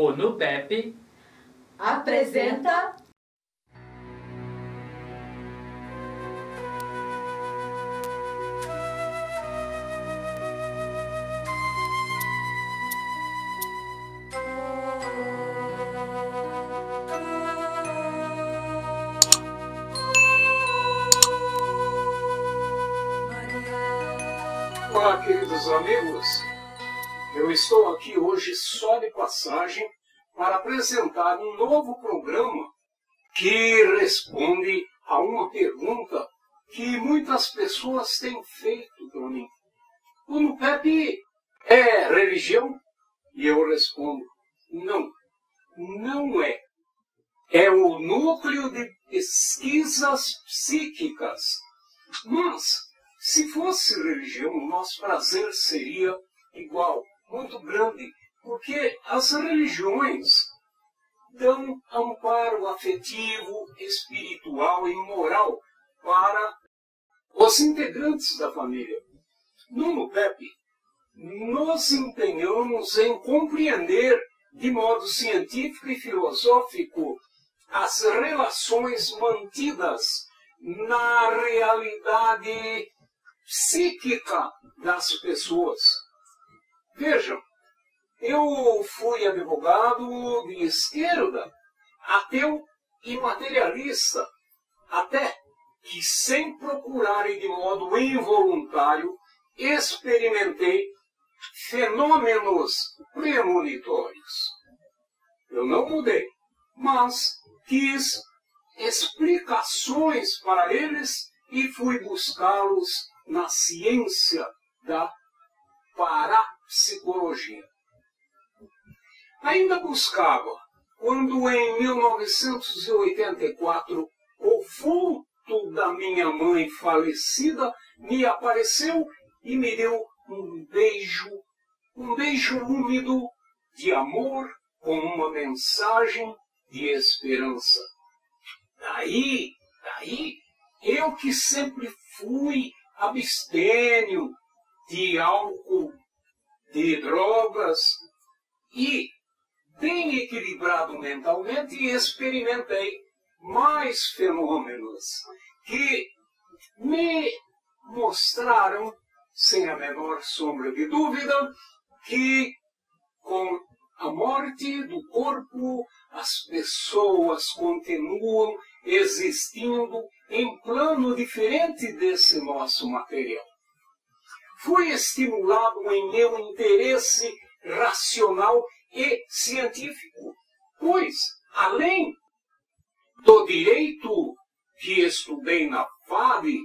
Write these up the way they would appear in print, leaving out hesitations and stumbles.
O NUPEP apresenta Olá, queridos amigos, eu estou aqui hoje só de passagem para apresentar um novo programa que responde a uma pergunta que muitas pessoas têm feito para mim. O NUPEP é religião? E eu respondo, não, não é. É o núcleo de pesquisas psíquicas. Mas, se fosse religião, o nosso prazer seria igual, muito grande, porque as religiões dão amparo afetivo, espiritual e moral para os integrantes da família. No NUPEP, nos empenhamos em compreender de modo científico e filosófico as relações mantidas na realidade psíquica das pessoas. Vejam, eu fui advogado de esquerda, ateu e materialista, até que, sem procurar e de modo involuntário, experimentei fenômenos premonitórios. Eu não mudei, mas quis explicações para eles e fui buscá-los na ciência da parapsicologia. Ainda buscava, quando em 1984 o vulto da minha mãe falecida me apareceu e me deu um beijo úmido de amor com uma mensagem de esperança. Daí, eu que sempre fui abstêmio de álcool, de drogas e bem equilibrado mentalmente, experimentei mais fenômenos que me mostraram, sem a menor sombra de dúvida, que com a morte do corpo as pessoas continuam existindo em plano diferente desse nosso material. Fui estimulado em meu interesse racional e científico, pois, além do direito que estudei na FAD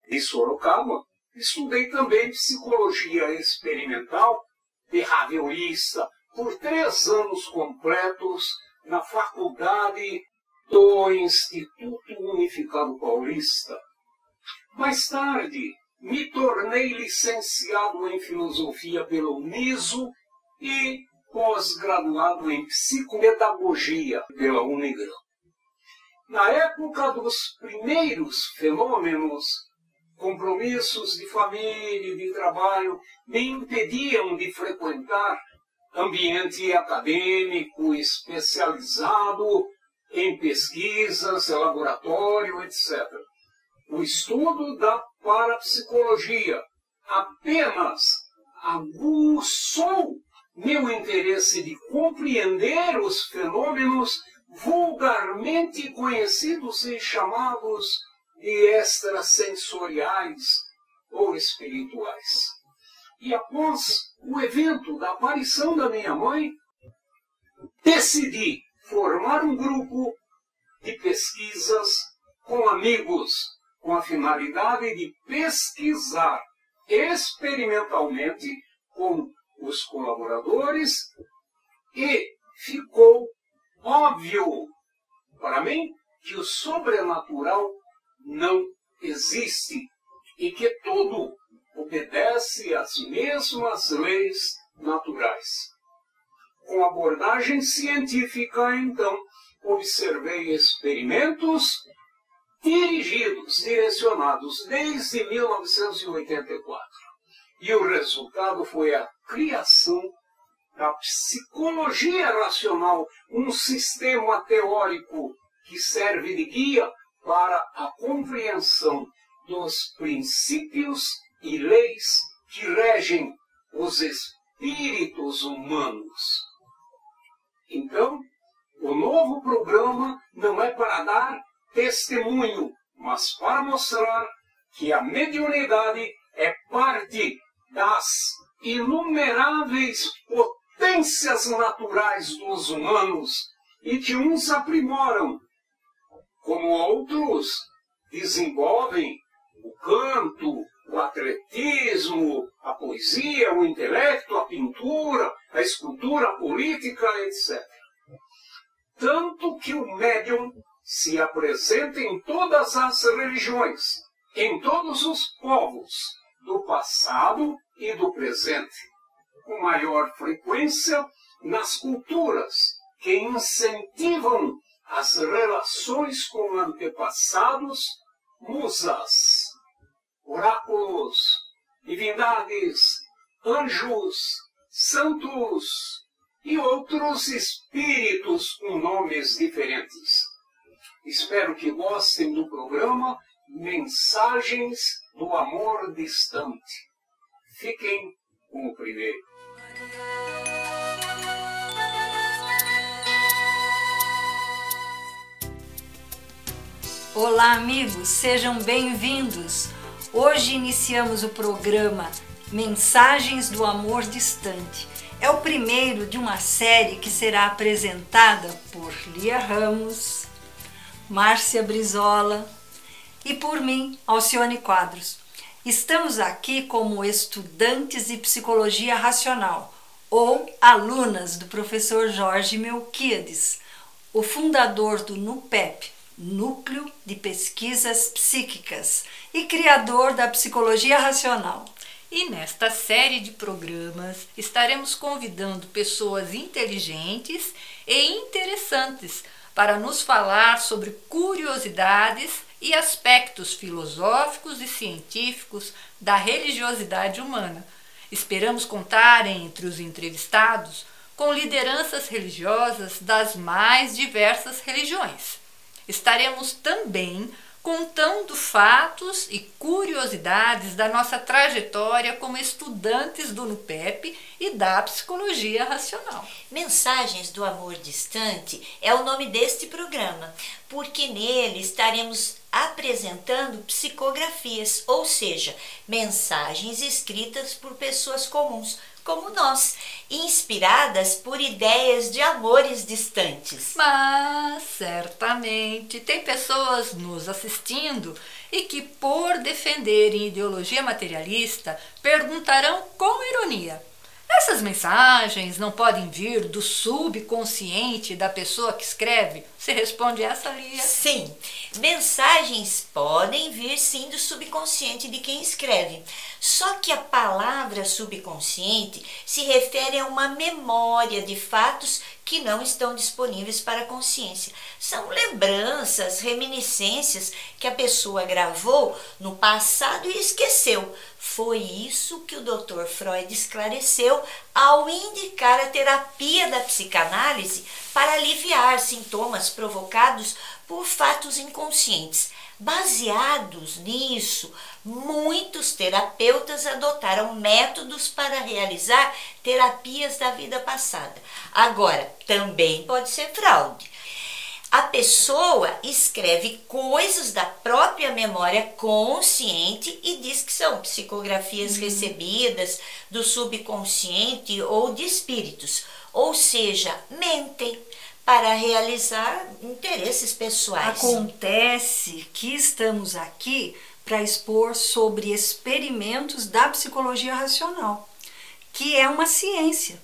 de Sorocaba, estudei também psicologia experimental behaviorista por 3 anos completos na faculdade do Instituto Unificado Paulista. Mais tarde, me tornei licenciado em filosofia pela Uniso e pós-graduado em psicopedagogia pela Unigrão. Na época dos primeiros fenômenos, compromissos de família e de trabalho me impediam de frequentar ambiente acadêmico especializado em pesquisas, laboratório, etc. O estudo da parapsicologia apenas aguçou meu interesse de compreender os fenômenos vulgarmente conhecidos e chamados de extrasensoriais ou espirituais. E após o evento da aparição da minha mãe, decidi formar um grupo de pesquisas com amigos, com a finalidade de pesquisar experimentalmente com os colaboradores, e ficou óbvio para mim que o sobrenatural não existe e que tudo obedece às mesmas leis naturais. Com abordagem científica, então, observei experimentos direcionados desde 1984. E o resultado foi a criação da psicologia racional, um sistema teórico que serve de guia para a compreensão dos princípios e leis que regem os espíritos humanos. Então, o novo programa não é para dar testemunho, mas para mostrar que a mediunidade é parte das inumeráveis potências naturais dos humanos e que uns aprimoram, como outros desenvolvem o canto, o atletismo, a poesia, o intelecto, a pintura, a escultura, a política, etc. Tanto que o médium se apresenta em todas as religiões, em todos os povos, do passado e do presente, com maior frequência nas culturas que incentivam as relações com antepassados, musas, oráculos, divindades, anjos, santos e outros espíritos com nomes diferentes. Espero que gostem do programa Mensagens do Amor Distante. Fiquem com o primeiro. Olá, amigos, sejam bem-vindos. Hoje iniciamos o programa Mensagens do Amor Distante. É o primeiro de uma série que será apresentada por Lia Ramos, Márcia Brizola e por mim, Alcione Quadros. Estamos aqui como estudantes de Psicologia Racional ou alunas do professor Jorge Melquiades, o fundador do NUPEP, Núcleo de Pesquisas Psíquicas, e criador da Psicologia Racional. E nesta série de programas estaremos convidando pessoas inteligentes e interessantes para nos falar sobre curiosidades e aspectos filosóficos e científicos da religiosidade humana. Esperamos contar entre os entrevistados com lideranças religiosas das mais diversas religiões. Estaremos também contando fatos e curiosidades da nossa trajetória como estudantes do NUPEP e da Psicologia Racional. Mensagens do Amor Distante é o nome deste programa, porque nele estaremos apresentando psicografias, ou seja, mensagens escritas por pessoas comuns, como nós, inspiradas por ideias de amores distantes. Mas, certamente, tem pessoas nos assistindo e que, por defenderem ideologia materialista, perguntarão com ironia: essas mensagens não podem vir do subconsciente da pessoa que escreve? Você responde essa, Lia? Sim, mensagens podem vir sim do subconsciente de quem escreve. Só que a palavra subconsciente se refere a uma memória de fatos que não estão disponíveis para a consciência. São lembranças, reminiscências que a pessoa gravou no passado e esqueceu. Foi isso que o Dr. Freud esclareceu ao indicar a terapia da psicanálise para aliviar sintomas provocados por fatos inconscientes. Baseados nisso, muitos terapeutas adotaram métodos para realizar terapias da vida passada. Agora, também pode ser fraude. A pessoa escreve coisas da própria memória consciente e diz que são psicografias recebidas do subconsciente ou de espíritos, ou seja, mentem para realizar interesses pessoais. Acontece que estamos aqui para expor sobre experimentos da psicologia racional, que é uma ciência.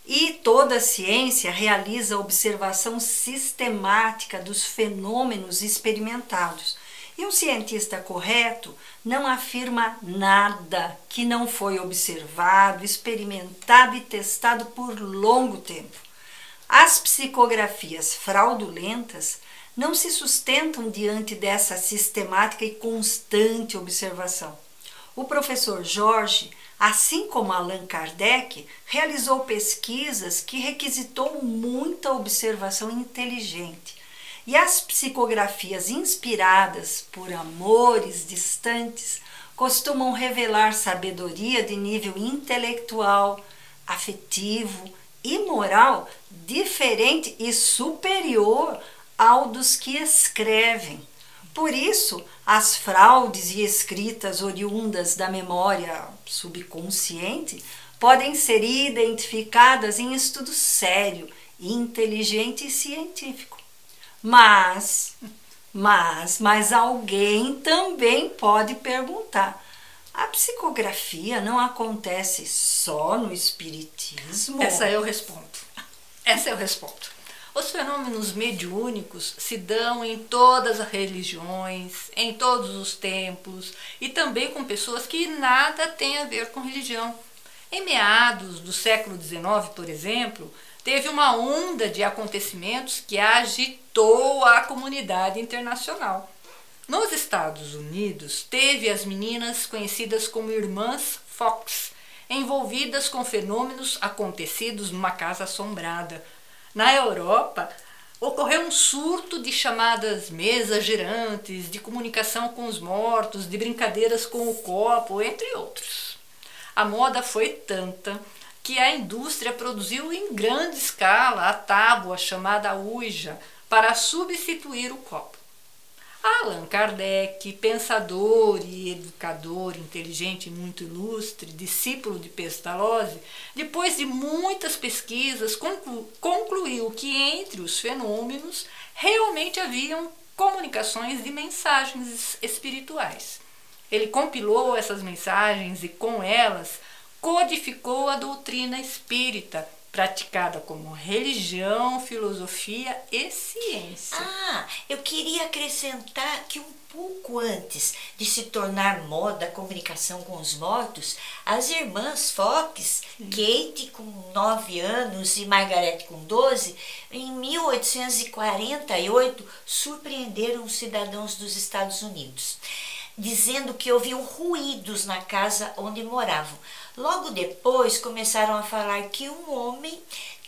E toda ciência realiza observação sistemática dos fenômenos experimentados. E um cientista correto não afirma nada que não foi observado, experimentado e testado por longo tempo. As psicografias fraudulentas não se sustentam diante dessa sistemática e constante observação. O professor Jorge assim como Allan Kardec, realizou pesquisas que requisitou muita observação inteligente. E as psicografias inspiradas por amores distantes costumam revelar sabedoria de nível intelectual, afetivo e moral diferente e superior ao dos que escrevem. Por isso, as fraudes e escritas oriundas da memória subconsciente podem ser identificadas em estudo sério, inteligente e científico. Mas alguém também pode perguntar: a psicografia não acontece só no espiritismo? Essa eu respondo. Os fenômenos mediúnicos se dão em todas as religiões, em todos os tempos e também com pessoas que nada têm a ver com religião. Em meados do século XIX, por exemplo, teve uma onda de acontecimentos que agitou a comunidade internacional. Nos Estados Unidos, teve as meninas conhecidas como Irmãs Fox, envolvidas com fenômenos acontecidos numa casa assombrada. Na Europa, ocorreu um surto de chamadas mesas girantes, de comunicação com os mortos, de brincadeiras com o copo, entre outros. A moda foi tanta que a indústria produziu em grande escala a tábua chamada Ouija para substituir o copo. Allan Kardec, pensador e educador inteligente e muito ilustre, discípulo de Pestalozzi, depois de muitas pesquisas, concluiu que entre os fenômenos realmente haviam comunicações de mensagens espirituais. Ele compilou essas mensagens e, com elas, codificou a doutrina espírita, praticada como religião, filosofia e ciência. Eu queria acrescentar que um pouco antes de se tornar moda a comunicação com os mortos, as irmãs Fox, Kate com 9 anos e Margaret com 12, em 1848 surpreenderam os cidadãos dos Estados Unidos, dizendo que ouviam ruídos na casa onde moravam. Logo depois começaram a falar que um homem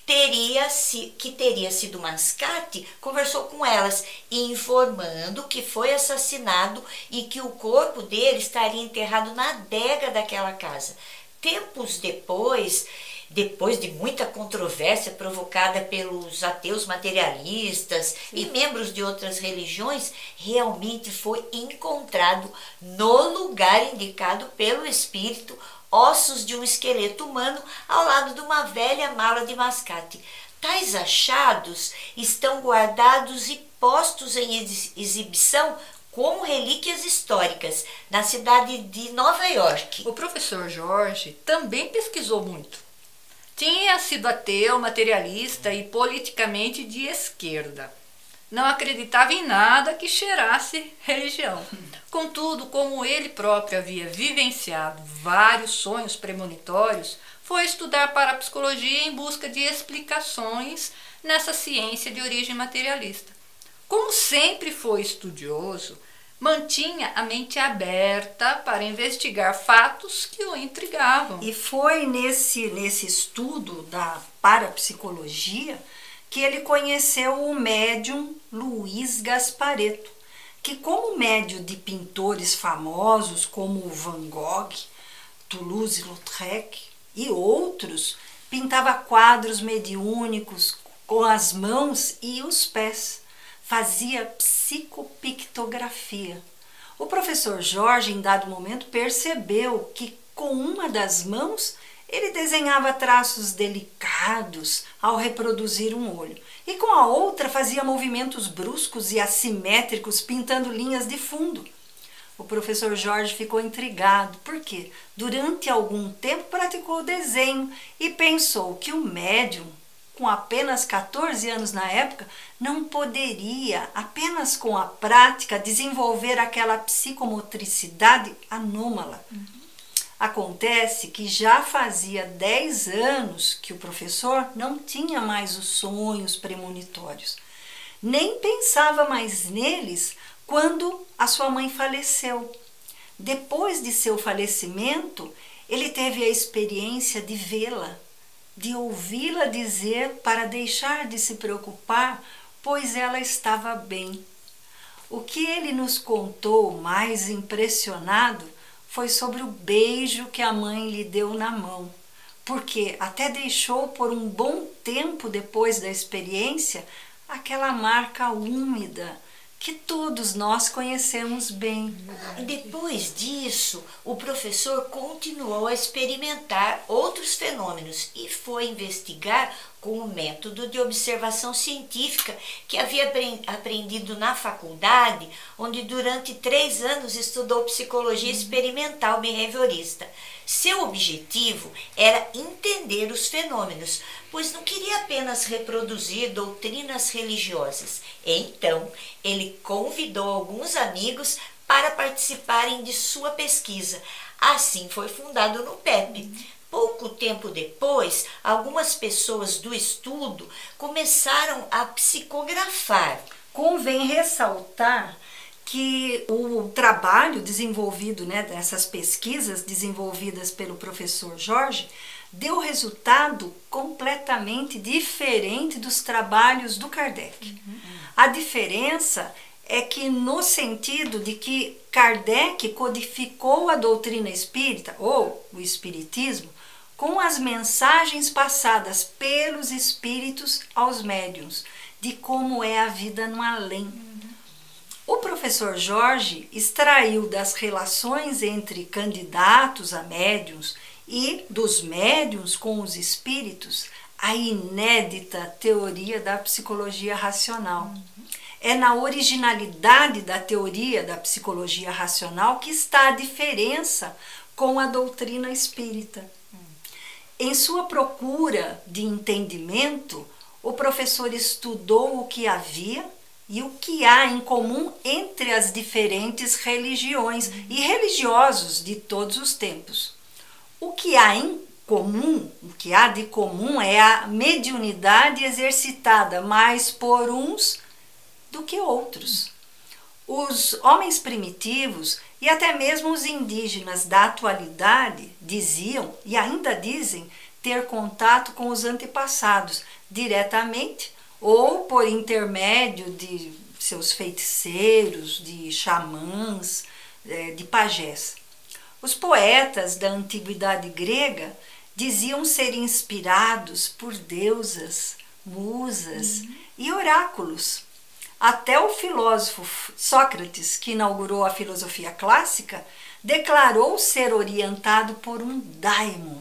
que teria sido mascate conversou com elas, informando que foi assassinado e que o corpo dele estaria enterrado na adega daquela casa. Tempos depois de muita controvérsia provocada pelos ateus materialistas e membros de outras religiões, realmente foi encontrado no lugar indicado pelo espírito ossos de um esqueleto humano ao lado de uma velha mala de mascate. Tais achados estão guardados e postos em exibição como relíquias históricas na cidade de Nova York. O professor Jorge também pesquisou muito. Tinha sido ateu, materialista e politicamente de esquerda. Não acreditava em nada que cheirasse religião. Contudo, como ele próprio havia vivenciado vários sonhos premonitórios, foi estudar parapsicologia em busca de explicações nessa ciência de origem materialista. Como sempre foi estudioso, mantinha a mente aberta para investigar fatos que o intrigavam. E foi nesse estudo da parapsicologia que ele conheceu o médium Luiz Gasparetto, que, como médium de pintores famosos como Van Gogh, Toulouse-Lautrec e outros, pintava quadros mediúnicos com as mãos e os pés. Fazia psicopictografia. O professor Jorge, em dado momento, percebeu que com uma das mãos ele desenhava traços delicados ao reproduzir um olho, e com a outra fazia movimentos bruscos e assimétricos, pintando linhas de fundo. O professor Jorge ficou intrigado, porque durante algum tempo praticou o desenho e pensou que o médium, com apenas 14 anos na época, não poderia, apenas com a prática, desenvolver aquela psicomotricidade anômala. Acontece que já fazia 10 anos que o professor não tinha mais os sonhos premonitórios. Nem pensava mais neles quando a sua mãe faleceu. Depois de seu falecimento, Ele teve a experiência de vê-la, de ouvi-la dizer para deixar de se preocupar, pois ela estava bem. O que ele nos contou mais impressionado foi sobre o beijo que a mãe lhe deu na mão, porque até deixou por um bom tempo depois da experiência aquela marca úmida que todos nós conhecemos bem. Depois disso, o professor continuou a experimentar outros fenômenos e foi investigar com o método de observação científica que havia aprendido na faculdade, onde durante 3 anos estudou psicologia experimental behaviorista. Seu objetivo era entender os fenômenos, pois não queria apenas reproduzir doutrinas religiosas. Então, ele convidou alguns amigos para participarem de sua pesquisa. Assim foi fundado o NUPEP. Pouco tempo depois, algumas pessoas do estudo começaram a psicografar. Convém ressaltar que o trabalho desenvolvido, dessas pesquisas desenvolvidas pelo professor Jorge, deu resultado completamente diferente dos trabalhos do Kardec. A diferença é que no sentido de que Kardec codificou a doutrina espírita, ou o espiritismo, com as mensagens passadas pelos espíritos aos médiuns, de como é a vida no além. O professor Jorge extraiu das relações entre candidatos a médiuns e dos médiuns com os espíritos a inédita teoria da psicologia racional. É na originalidade da teoria da psicologia racional que está a diferença com a doutrina espírita. Em sua procura de entendimento, o professor estudou o que havia e o que há em comum entre as diferentes religiões e religiosos de todos os tempos. O que há em comum, o que há de comum é a mediunidade exercitada mais por uns do que outros. Os homens primitivos e até mesmo os indígenas da atualidade diziam e ainda dizem ter contato com os antepassados diretamente ou por intermédio de seus feiticeiros, de xamãs, de pajés. Os poetas da antiguidade grega diziam ser inspirados por deusas, musas e oráculos. Até o filósofo Sócrates, que inaugurou a filosofia clássica, declarou ser orientado por um daimon.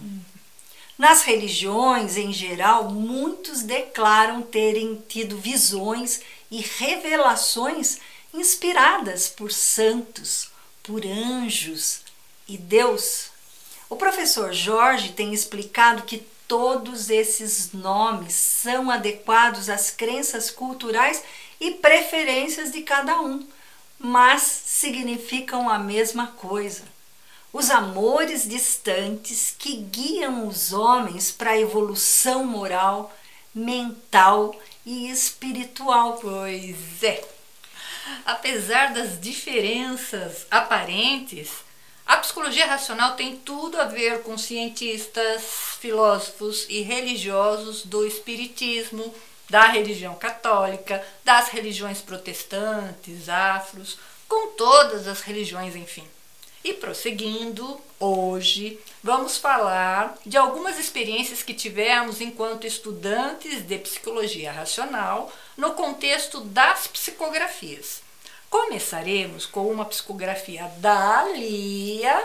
Nas religiões, em geral, muitos declaram terem tido visões e revelações inspiradas por santos, por anjos e Deus. O professor Jorge tem explicado que todos esses nomes são adequados às crenças culturais e preferências de cada um, mas significam a mesma coisa. Os amores distantes que guiam os homens para a evolução moral, mental e espiritual. Pois é. Apesar das diferenças aparentes, a psicologia racional tem tudo a ver com cientistas, filósofos e religiosos do espiritismo, da religião católica, das religiões protestantes, afros, com todas as religiões, enfim. E prosseguindo, hoje vamos falar de algumas experiências que tivemos enquanto estudantes de psicologia racional no contexto das psicografias. Começaremos com uma psicografia da Lia,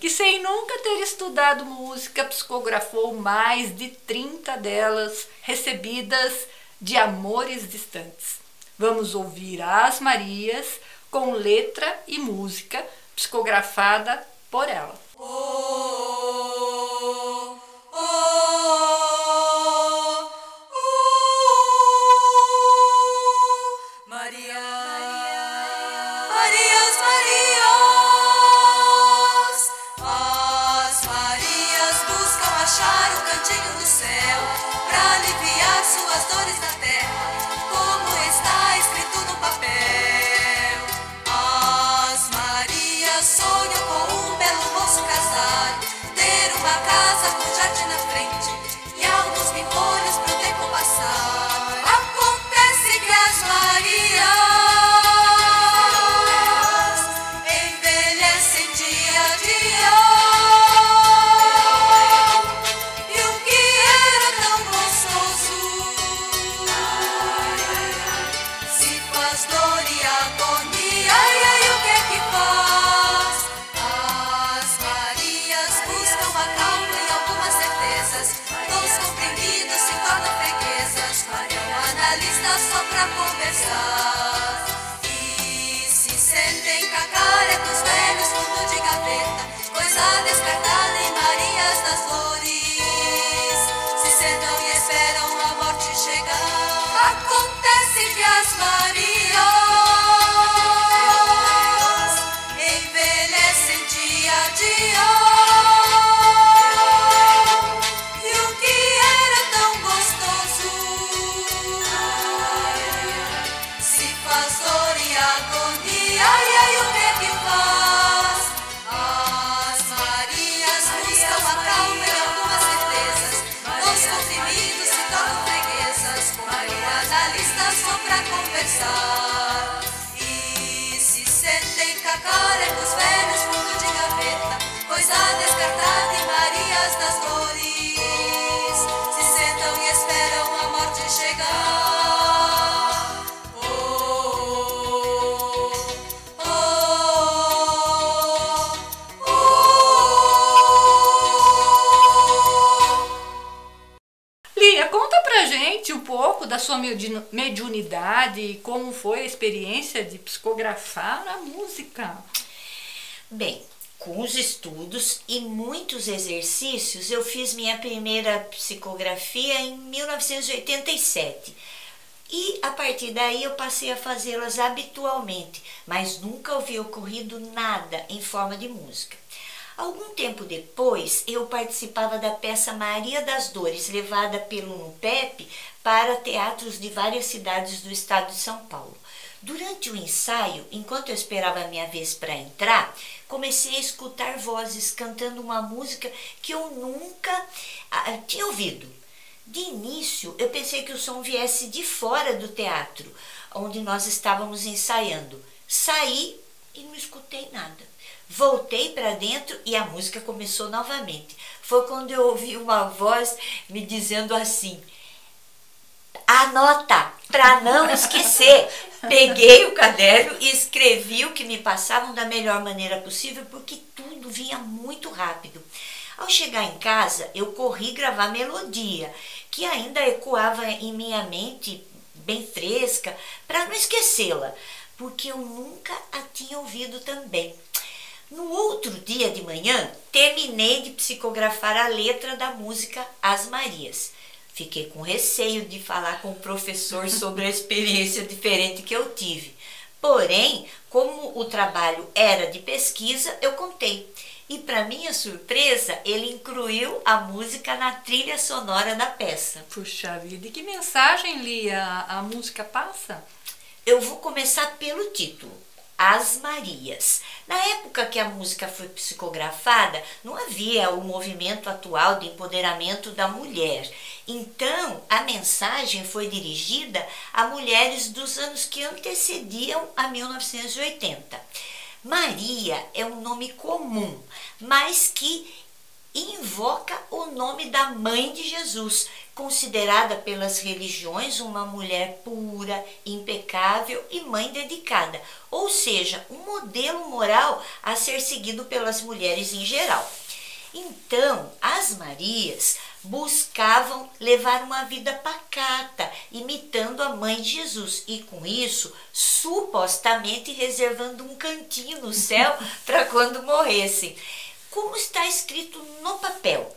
que sem nunca ter estudado música, psicografou mais de 30 delas recebidas de amores distantes. Vamos ouvir as Marias com letra e música psicografada por ela. Sonham com um belo moço casado. dançar. E se sentem cacarecos velhos, fundo de gaveta, coisa descartada em Marias das Dores. Se sentam e esperam a morte chegar. Oh, oh, oh, oh, oh. Lia, conta pra gente um pouco da sua mediunidade e como foi a experiência de psicografar a música. Bem, com os estudos e muitos exercícios, eu fiz minha primeira psicografia em 1987. E a partir daí eu passei a fazê-las habitualmente, mas nunca havia ocorrido nada em forma de música. Algum tempo depois, eu participava da peça Maria das Dores, levada pelo NUPEP para teatros de várias cidades do estado de São Paulo. Durante o ensaio, enquanto eu esperava a minha vez para entrar, comecei a escutar vozes cantando uma música que eu nunca tinha ouvido. De início, eu pensei que o som viesse de fora do teatro, onde nós estávamos ensaiando. Saí e não escutei nada. Voltei para dentro e a música começou novamente. Foi quando eu ouvi uma voz me dizendo assim: anota, para não esquecer. Peguei o caderno e escrevi o que me passavam da melhor maneira possível, porque tudo vinha muito rápido. Ao chegar em casa, eu corri gravar a melodia, que ainda ecoava em minha mente, bem fresca, para não esquecê-la, porque eu nunca a tinha ouvido também. No outro dia de manhã, terminei de psicografar a letra da música As Marias. Fiquei com receio de falar com o professor sobre a experiência diferente que eu tive. Porém, como o trabalho era de pesquisa, eu contei. E, para minha surpresa, ele incluiu a música na trilha sonora da peça. Puxa vida, e que mensagem, Lia, a música passa? Eu vou começar pelo título. As Marias. Na época que a música foi psicografada, não havia o movimento atual de empoderamento da mulher. Então, a mensagem foi dirigida a mulheres dos anos que antecediam a 1980. Maria é um nome comum, mas que invoca o nome da mãe de Jesus, considerada pelas religiões uma mulher pura, impecável e mãe dedicada, ou seja, um modelo moral a ser seguido pelas mulheres em geral. Então, as Marias buscavam levar uma vida pacata, imitando a mãe de Jesus, e com isso, supostamente reservando um cantinho no céu para quando morressem. Como está escrito no papel,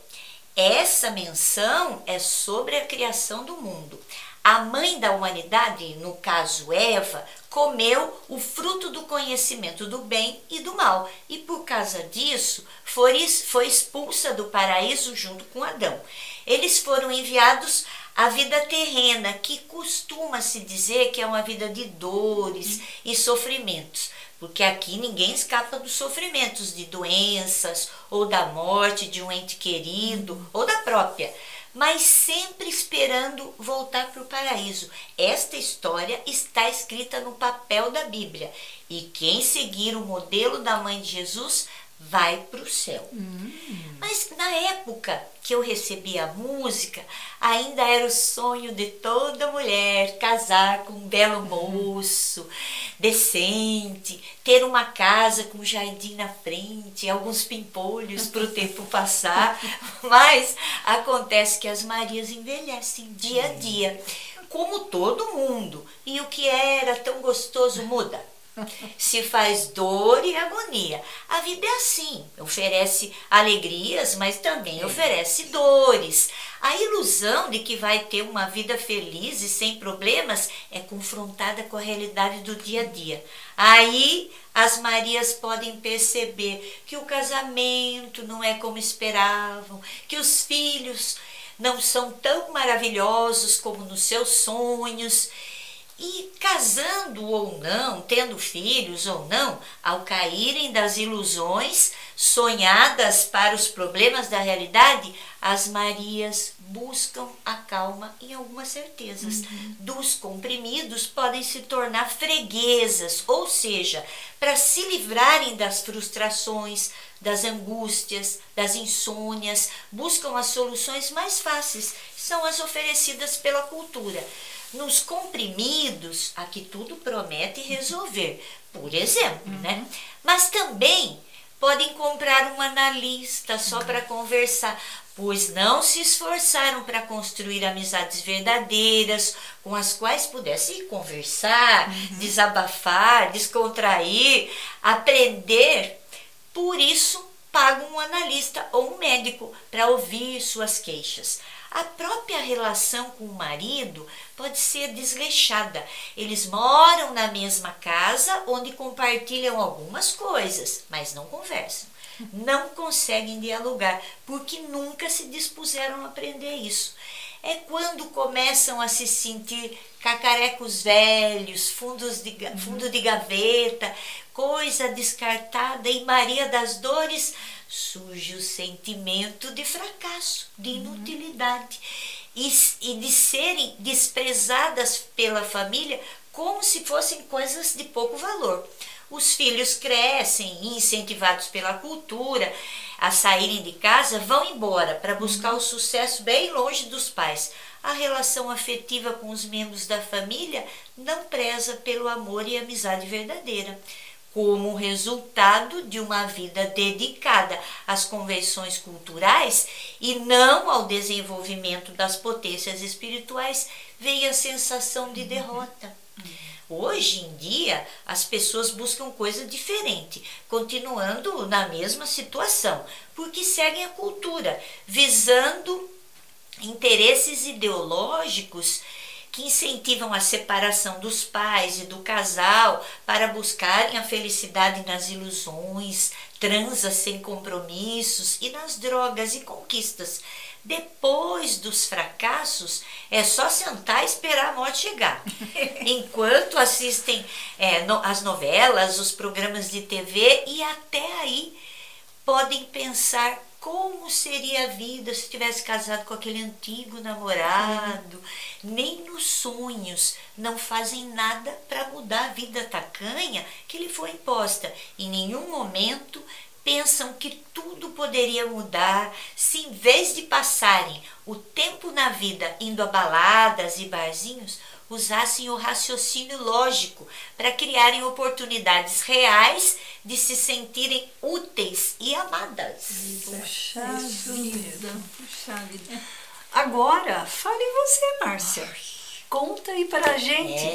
essa menção é sobre a criação do mundo. A mãe da humanidade, no caso Eva, comeu o fruto do conhecimento do bem e do mal, e por causa disso foi expulsa do paraíso junto com Adão. Eles foram enviados à vida terrena, que costuma-se dizer que é uma vida de dores e sofrimentos, porque aqui ninguém escapa dos sofrimentos de doenças ou da morte de um ente querido ou da própria, mas sempre esperando voltar para o paraíso. Esta história está escrita no papel da Bíblia, e quem seguir o modelo da mãe de Jesus vai para o céu. Mas na época que eu recebi a música, ainda era o sonho de toda mulher casar com um belo moço, decente, ter uma casa com jardim na frente, alguns pimpolhos para o tempo passar. Mas acontece que as Marias envelhecem dia a dia, como todo mundo, e o que era tão gostoso muda. Se faz dor e agonia. A vida é assim, oferece alegrias, mas também oferece dores. A ilusão de que vai ter uma vida feliz e sem problemas é confrontada com a realidade do dia a dia. Aí as Marias podem perceber que o casamento não é como esperavam, que os filhos não são tão maravilhosos como nos seus sonhos. E casando ou não, tendo filhos ou não, ao caírem das ilusões sonhadas para os problemas da realidade, as Marias buscam a calma em algumas certezas. Dos comprimidos podem se tornar freguesas, ou seja, para se livrarem das frustrações, das angústias, das insônias, buscam as soluções mais fáceis, são as oferecidas pela cultura. Nos comprimidos, aqui tudo promete resolver, por exemplo, né? Mas também podem comprar um analista só para conversar, pois não se esforçaram para construir amizades verdadeiras com as quais pudessem conversar, desabafar, descontrair, aprender. Por isso, pagam um analista ou um médico para ouvir suas queixas. A própria relação com o marido pode ser desleixada. Eles moram na mesma casa onde compartilham algumas coisas, mas não conversam. Não conseguem dialogar porque nunca se dispuseram a aprender isso. É quando começam a se sentir cacarecos velhos, fundo de gaveta, coisa descartada e Maria das Dores, surge o sentimento de fracasso, de inutilidade e de serem desprezadas pela família como se fossem coisas de pouco valor. Os filhos crescem, incentivados pela cultura a saírem de casa, vão embora para buscar o sucesso bem longe dos pais. A relação afetiva com os membros da família não preza pelo amor e amizade verdadeira, como resultado de uma vida dedicada às convenções culturais e não ao desenvolvimento das potências espirituais, vem a sensação de derrota. Hoje em dia, as pessoas buscam coisa diferente, continuando na mesma situação, porque seguem a cultura, visando interesses ideológicos que incentivam a separação dos pais e do casal para buscarem a felicidade nas ilusões, transas sem compromissos e nas drogas e conquistas. Depois dos fracassos, é só sentar e esperar a morte chegar. Enquanto assistem as novelas, os programas de TV, e até aí podem pensar como seria a vida se tivesse casado com aquele antigo namorado. Nem nos sonhos não fazem nada para mudar a vida tacanha que lhe foi imposta. Em nenhum momento pensam que tudo poderia mudar se, em vez de passarem o tempo na vida indo a baladas e barzinhos, usassem o raciocínio lógico para criarem oportunidades reais de se sentirem úteis e amadas. Puxa vida. Agora, fale você, Márcia. Conta aí para a gente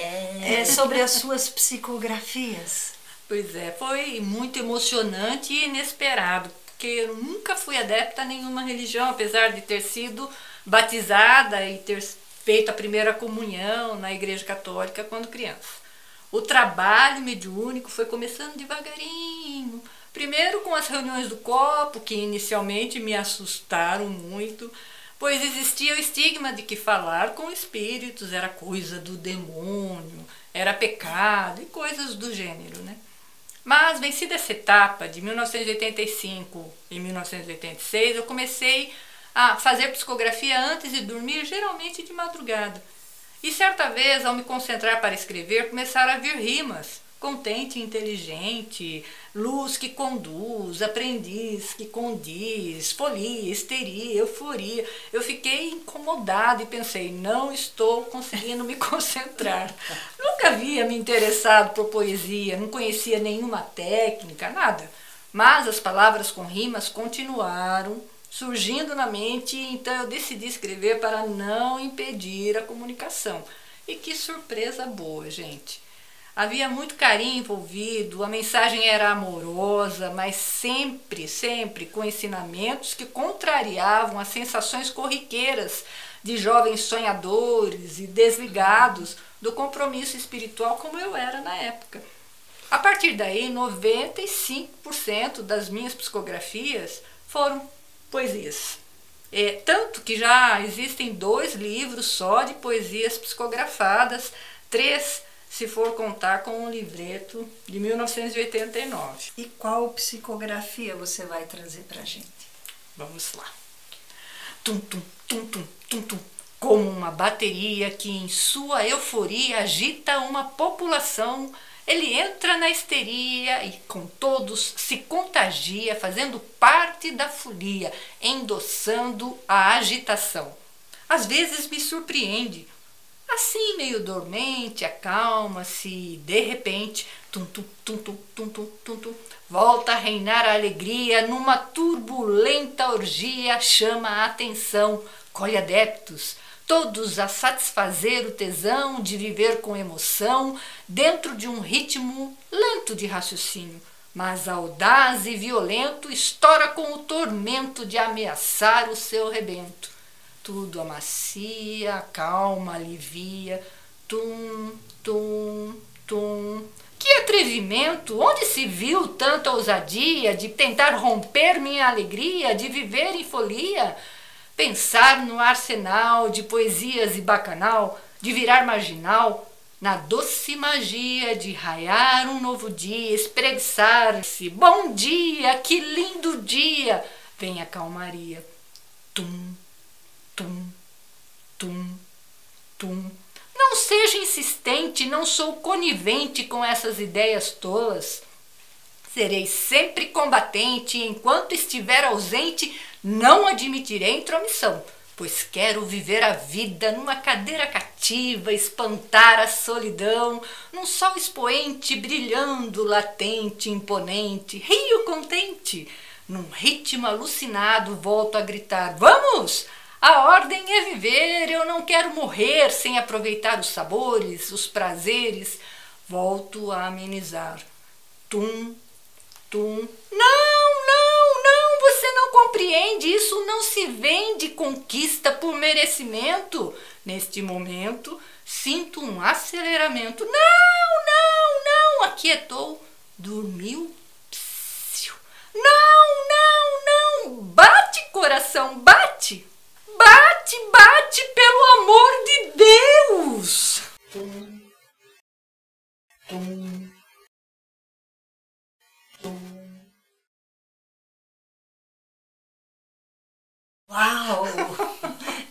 sobre as suas psicografias. Pois é, foi muito emocionante e inesperado, porque eu nunca fui adepta a nenhuma religião, apesar de ter sido batizada e ter feito a primeira comunhão na Igreja Católica quando criança. O trabalho mediúnico foi começando devagarinho, primeiro com as reuniões do copo, que inicialmente me assustaram muito, pois existia o estigma de que falar com espíritos era coisa do demônio, era pecado e coisas do gênero, né? Mas, vencida essa etapa, de 1985 e 1986, eu comecei a fazer psicografia antes de dormir, geralmente de madrugada. E certa vez, ao me concentrar para escrever, começaram a vir rimas. Contente e inteligente, luz que conduz, aprendiz que condiz, folia, histeria, euforia. Eu fiquei incomodada e pensei, não estou conseguindo me concentrar. Nunca havia me interessado por poesia, não conhecia nenhuma técnica, nada. Mas as palavras com rimas continuaram surgindo na mente, então eu decidi escrever para não impedir a comunicação. E que surpresa boa, gente! Havia muito carinho envolvido, a mensagem era amorosa, mas sempre com ensinamentos que contrariavam as sensações corriqueiras de jovens sonhadores e desligados do compromisso espiritual como eu era na época. A partir daí, 95% das minhas psicografias foram poesias. Tanto que já existem 2 livros só de poesias psicografadas, 3 se for contar com um livreto de 1989. E qual psicografia você vai trazer para a gente? Vamos lá. tum, tum, tum, tum, tum, tum, como uma bateria que em sua euforia agita uma população. Ele entra na histeria e com todos se contagia, fazendo parte da folia, endossando a agitação. Às vezes me surpreende. Assim, meio dormente, acalma-se e, de repente, tum, tum, tum, tum, tum, tum, tum, tum, volta a reinar a alegria numa turbulenta orgia, chama a atenção, colhe adeptos, todos a satisfazer o tesão de viver com emoção dentro de um ritmo lento de raciocínio, mas audaz e violento estoura com o tormento de ameaçar o seu rebento. Tudo amacia, acalma, alivia, tum, tum, tum. Que atrevimento! Onde se viu tanta ousadia de tentar romper minha alegria, de viver em folia? Pensar no arsenal de poesias e bacanal, de virar marginal, na doce magia de raiar um novo dia, espreguiçar-se. Bom dia, que lindo dia! Vem a calmaria. Tum, tum, tum, tum. Não seja insistente, não sou conivente com essas ideias tolas. Serei sempre combatente e enquanto estiver ausente não admitirei intromissão, pois quero viver a vida numa cadeira cativa, espantar a solidão, num sol expoente, brilhando, latente, imponente, rio contente. Num ritmo alucinado volto a gritar, vamos! A ordem é viver, eu não quero morrer sem aproveitar os sabores, os prazeres. Volto a amenizar. Tum, tum. Não, você não compreende, isso não se vende conquista por merecimento. Neste momento, sinto um aceleramento. Não, aquietou, dormiu. Psiu. Não, bate coração, bate. Bate, pelo amor de Deus! Tum, tum, tum. Uau!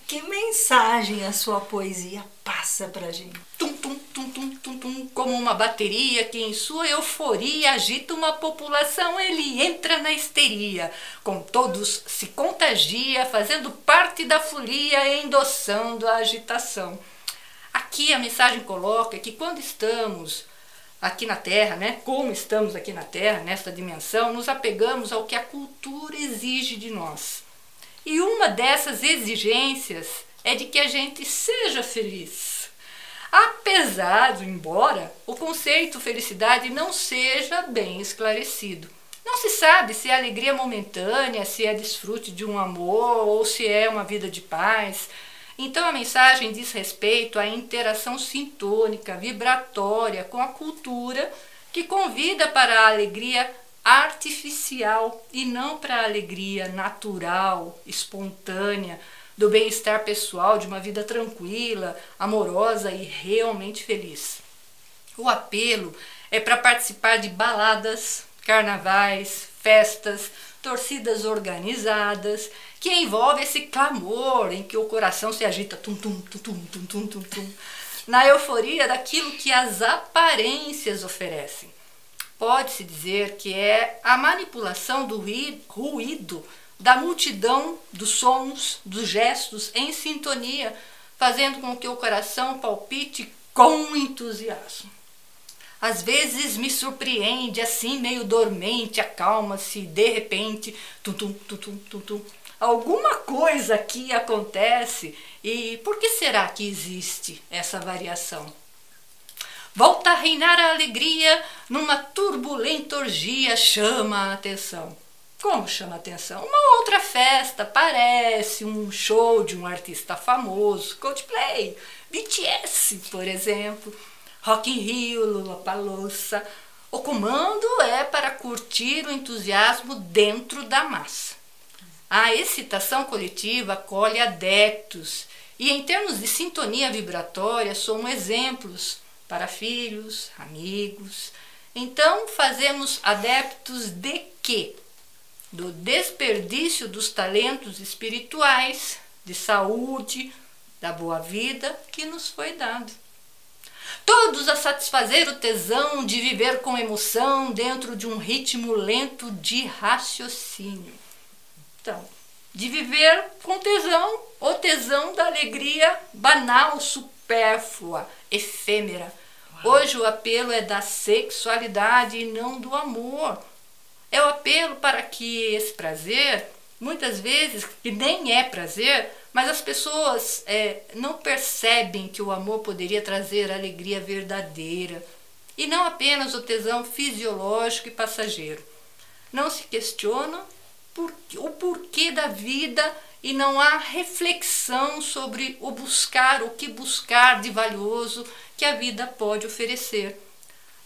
Que mensagem a sua poesia passa pra gente. Tum, tum, tum, tum, tum, tum, como uma bateria que em sua euforia agita uma população, ele entra na histeria, com todos se contagia, fazendo parte da folia, endossando a agitação. Aqui a mensagem coloca que quando estamos aqui na Terra, como estamos aqui na Terra, nesta dimensão, nos apegamos ao que a cultura exige de nós. E uma dessas exigências é de que a gente seja feliz. Embora o conceito felicidade não seja bem esclarecido. Não se sabe se é alegria momentânea, se é desfrute de um amor ou se é uma vida de paz. Então a mensagem diz respeito à interação sintônica, vibratória com a cultura que convida para a alegria artificial e não para a alegria natural, espontânea, do bem-estar pessoal, de uma vida tranquila, amorosa e realmente feliz. O apelo é para participar de baladas, carnavais, festas, torcidas organizadas, que envolve esse clamor em que o coração se agita tum, tum, tum, tum, tum, tum, tum, tum, na euforia daquilo que as aparências oferecem. Pode-se dizer que é a manipulação do ruído da multidão dos sons, dos gestos em sintonia, fazendo com que o coração palpite com entusiasmo. Às vezes me surpreende, assim meio dormente, acalma-se, de repente, tum, tum, tum, tum, tum, tum. Alguma coisa aqui acontece e por que será que existe essa variação? Volta a reinar a alegria numa turbulenta orgia, chama a atenção. Como chama a atenção? Uma outra festa, parece um show de um artista famoso, Coldplay, BTS, por exemplo, Rock in Rio, Lollapalooza. O comando é para curtir o entusiasmo dentro da massa. A excitação coletiva acolhe adeptos e, em termos de sintonia vibratória, somos exemplos para filhos, amigos. Então, fazemos adeptos de quê? do desperdício dos talentos espirituais, de saúde, da boa vida que nos foi dado. Todos a satisfazer o tesão de viver com emoção dentro de um ritmo lento de raciocínio. Então, de viver com tesão, o tesão da alegria banal, supérflua, efêmera. Hoje o apelo é da sexualidade e não do amor. É o apelo para que esse prazer, muitas vezes, que nem é prazer, mas as pessoas não percebem que o amor poderia trazer alegria verdadeira e não apenas o tesão fisiológico e passageiro. Não se questionam o porquê da vida e não há reflexão sobre o que buscar de valioso que a vida pode oferecer.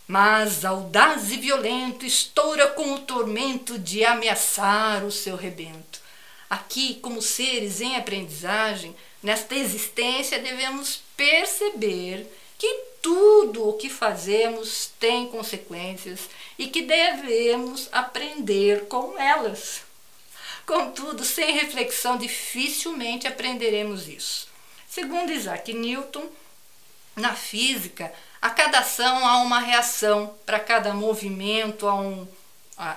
Mas audaz e violento estoura com o tormento de ameaçar o seu rebento. Aqui, como seres em aprendizagem, nesta existência devemos perceber que tudo o que fazemos tem consequências e que devemos aprender com elas. Contudo, sem reflexão, dificilmente aprenderemos isso. Segundo Isaac Newton, na física, a cada ação há uma reação, para cada movimento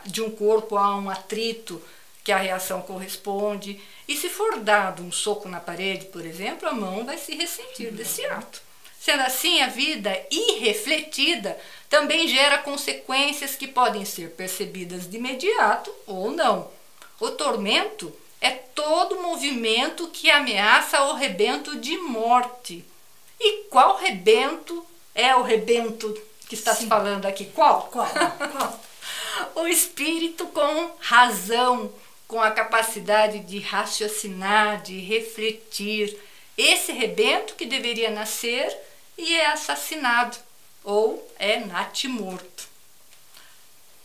de um corpo há um atrito que a reação corresponde. E se for dado um soco na parede, por exemplo, a mão vai se ressentir desse ato. Sendo assim, a vida irrefletida também gera consequências que podem ser percebidas de imediato ou não. O tormento é todo movimento que ameaça o rebento de morte. E qual rebento é o rebento que está se falando aqui? Qual? O espírito com razão, com a capacidade de raciocinar, de refletir. Esse rebento que deveria nascer e é assassinado, ou é natimorto.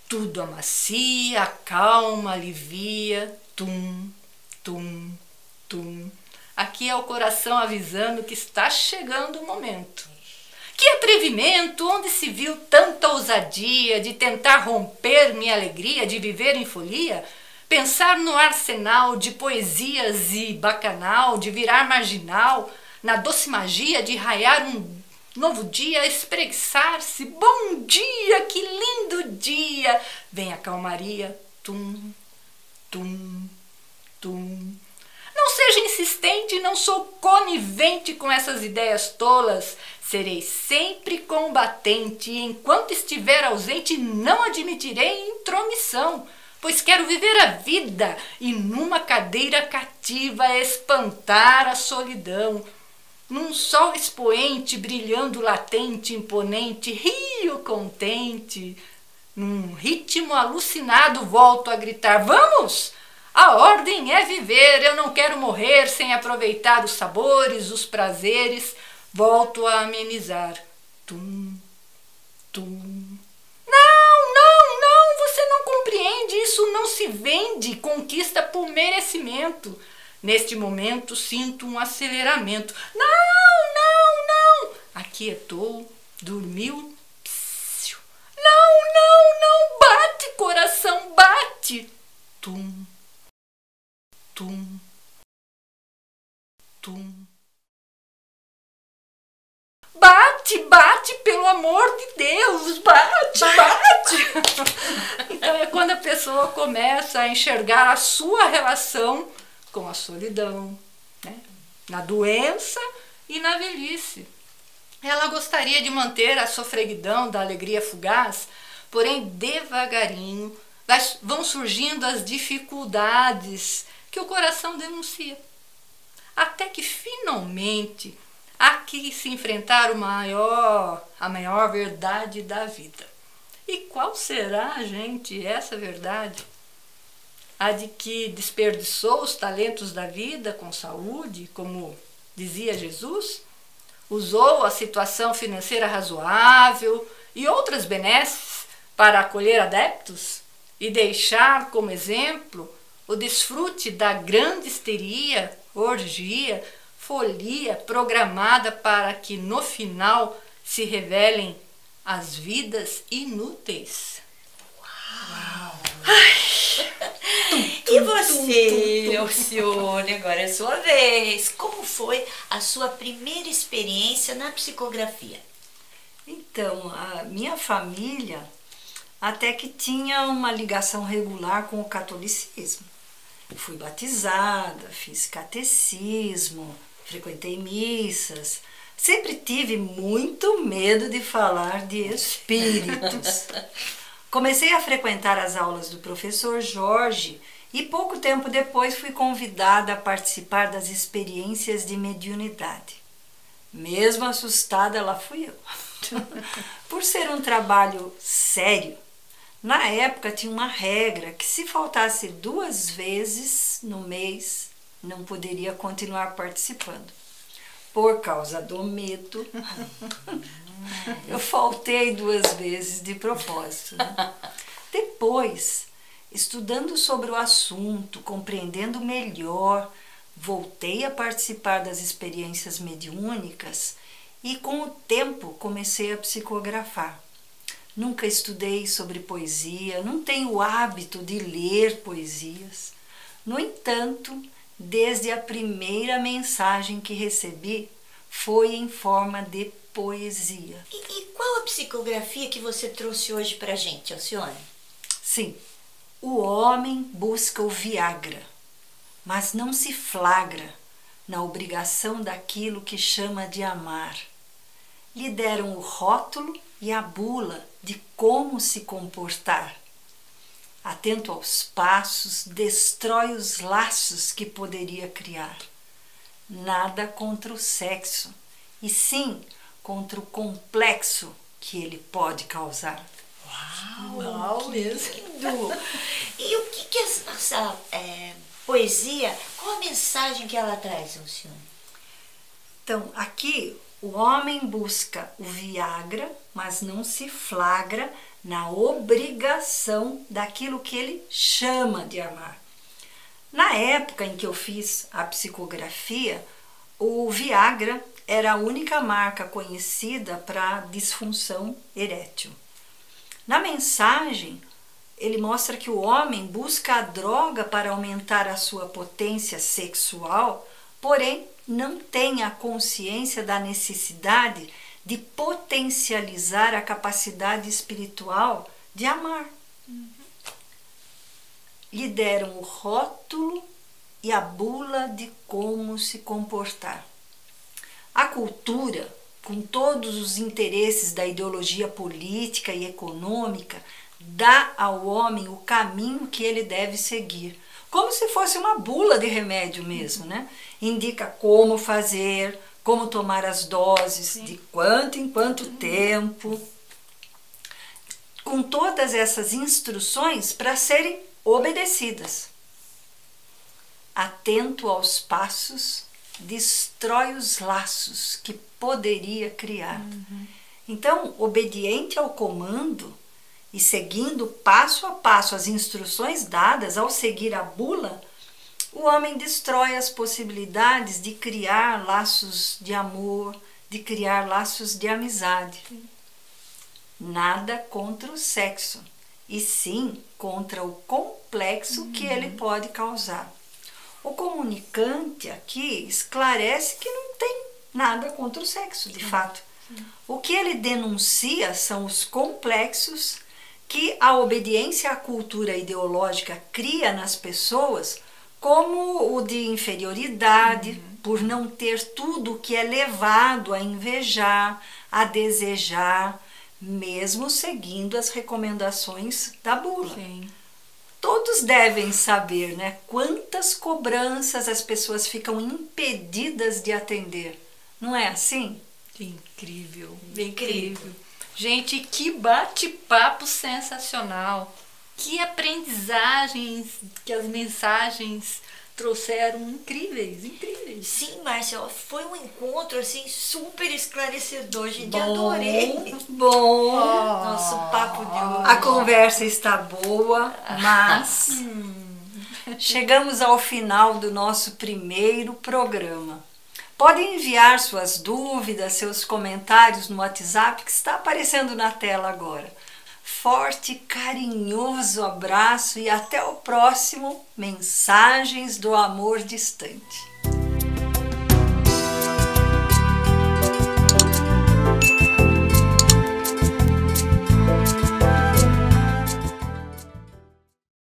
Tudo amacia, acalma, alivia, tum, tum, tum. Aqui é o coração avisando que está chegando o momento. Que atrevimento, onde se viu tanta ousadia de tentar romper minha alegria de viver em folia? Pensar no arsenal de poesias e bacanal, de virar marginal, na doce magia de raiar um novo dia, espreguiçar-se. Bom dia, que lindo dia! Vem a calmaria, tum, tum, tum. Não seja insistente, não sou conivente com essas ideias tolas. Serei sempre combatente e enquanto estiver ausente não admitirei intromissão, pois quero viver a vida e numa cadeira cativa espantar a solidão. Num sol expoente, brilhando latente, imponente, rio contente. Num ritmo alucinado volto a gritar, vamos! A ordem é viver, eu não quero morrer sem aproveitar os sabores, os prazeres. Volto a amenizar. Tum, tum. Não, você não compreende, isso não se vende, conquista por merecimento. Neste momento sinto um aceleramento. Não! Aquietou, dormiu. Psiu. Não, bate, coração, bate. Tum, tum, tum. Bate, pelo amor de Deus, bate. Então é quando a pessoa começa a enxergar a sua relação com a solidão, né? Na doença e na velhice. Ela gostaria de manter a sofreguidão da alegria fugaz, porém devagarinho vão surgindo as dificuldades que o coração denuncia. Até que finalmente há que se enfrentar a maior verdade da vida. E qual será, gente, essa verdade? A de que desperdiçou os talentos da vida com saúde, como dizia Jesus? Usou a situação financeira razoável e outras benesses para acolher adeptos e deixar como exemplo o desfrute da grande histeria, orgia, folia programada para que no final se revelem as vidas inúteis. Uau! Ai. E você, Alcione, agora é sua vez. Como foi a sua primeira experiência na psicografia? Então, a minha família até que tinha uma ligação regular com o catolicismo. Eu fui batizada, fiz catecismo, frequentei missas. Sempre tive muito medo de falar de espíritos. Comecei a frequentar as aulas do professor Jorge e pouco tempo depois fui convidada a participar das experiências de mediunidade. Mesmo assustada, lá fui eu. Por ser um trabalho sério, na época tinha uma regra que se faltasse 2 vezes no mês, não poderia continuar participando. Por causa do medo, eu faltei 2 vezes de propósito. Né? Depois, estudando sobre o assunto, compreendendo melhor, voltei a participar das experiências mediúnicas e com o tempo comecei a psicografar. Nunca estudei sobre poesia, não tenho o hábito de ler poesias. No entanto, desde a primeira mensagem que recebi, foi em forma de poesia. E qual a psicografia que você trouxe hoje pra gente, Alcione? Sim, o homem busca o Viagra, mas não se flagra na obrigação daquilo que chama de amar. Lhe deram o rótulo e a bula de como se comportar. Atento aos passos, destrói os laços que poderia criar. Nada contra o sexo, e sim contra o complexo que ele pode causar. Uau, mesmo. Lindo! E o que essa poesia, qual a mensagem que ela traz, Alcione? Então, aqui o homem busca o Viagra, mas não se flagra na obrigação daquilo que ele chama de amar. Na época em que eu fiz a psicografia, o Viagra era a única marca conhecida para disfunção erétil. Na mensagem, ele mostra que o homem busca a droga para aumentar a sua potência sexual, porém não tem a consciência da necessidade de potencializar a capacidade espiritual de amar. Lhe deram o rótulo e a bula de como se comportar. A cultura, com todos os interesses da ideologia política e econômica, dá ao homem o caminho que ele deve seguir, como se fosse uma bula de remédio mesmo, né? Indica como fazer, como tomar as doses, sim, de quanto em quanto tempo, com todas essas instruções para serem obedecidas. Atento aos passos, destrói os laços que poderia criar. Então, obediente ao comando e seguindo passo a passo as instruções dadas ao seguir a bula, o homem destrói as possibilidades de criar laços de amor, de criar laços de amizade. Nada contra o sexo, e sim contra o complexo que ele pode causar. O comunicante aqui esclarece que não tem nada contra o sexo, de fato. O que ele denuncia são os complexos que a obediência à cultura ideológica cria nas pessoas, como o de inferioridade, por não ter tudo que é levado a invejar, a desejar, mesmo seguindo as recomendações da bula. Sim. Todos devem saber, né, quantas cobranças as pessoas ficam impedidas de atender. Não é assim? Incrível, incrível. Gente, que bate-papo sensacional. Que aprendizagens que as mensagens trouxeram incríveis, incríveis. Sim, Márcia, foi um encontro assim super esclarecedor, gente. Adorei. Bom. Nosso papo de hoje. A conversa está boa, mas chegamos ao final do nosso primeiro programa. Podem enviar suas dúvidas, seus comentários no WhatsApp que está aparecendo na tela agora. Forte, carinhoso abraço e até o próximo Mensagens do Amor Distante.